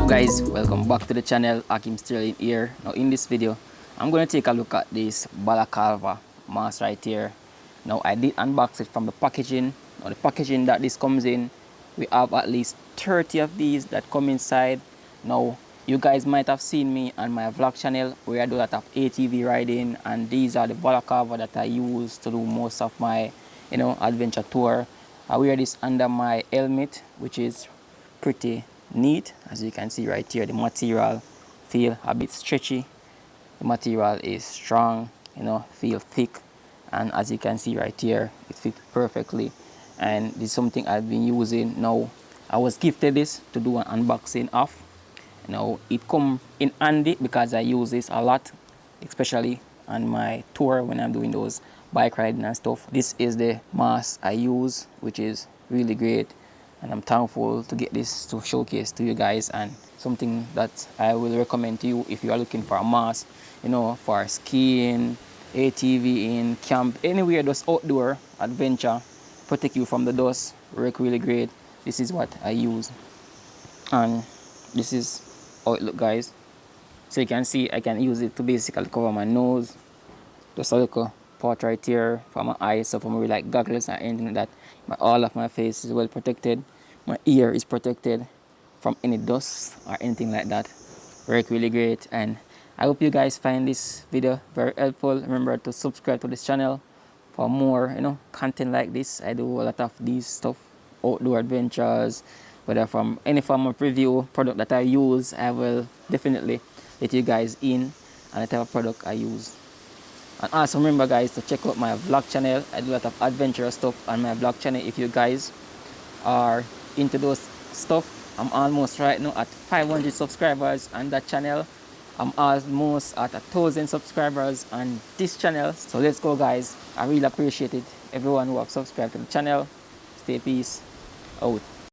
Guys, welcome back to the channel. Ackeem still in here. Now in this video I'm going to take a look at this Balaclava mask right here. Now I did unbox it from the packaging. Now the packaging that this comes in, we have at least 30 of these that come inside. Now you guys might have seen me on my vlog channel where I do a lot of ATV riding, and these are the Balaclava that I use to do most of my adventure tour. I wear this under my helmet, which is pretty neat. As you can see right here, the material feel a bit stretchy, the material is strong, feel thick, and as you can see right here, it fits perfectly. And this is something I've been using. Now I was gifted this to do an unboxing of. Now it come in handy because I use this a lot, especially on my tour when I'm doing those bike riding and stuff. This is the mask I use, which is really great, and I'm thankful to get this to showcase to you guys, and something that I will recommend to you if you are looking for a mask, for skiing, ATV, in camp, anywhere, just outdoor adventure, protect you from the dust, work really great. This is what I use, and this is how it look, guys. So you can see I can use it to basically cover my nose, just a little part right here for my eyes, so for me like goggles or anything like that. But all of my face is well protected. My ear is protected from any dust or anything like that. Work really great, and I hope you guys find this video very helpful. Remember to subscribe to this channel for more content like this. I do a lot of these stuff, outdoor adventures, whether from any form of review product that I use. I will definitely let you guys in on the type of product I use. And also remember, guys, to check out my vlog channel. I do a lot of adventurous stuff on my vlog channel. If you guys are into those stuff, I'm almost right now at 500 subscribers on that channel. I'm almost at 1,000 subscribers on this channel. So let's go, guys. I really appreciate it. Everyone who have subscribed to the channel. Stay peace out.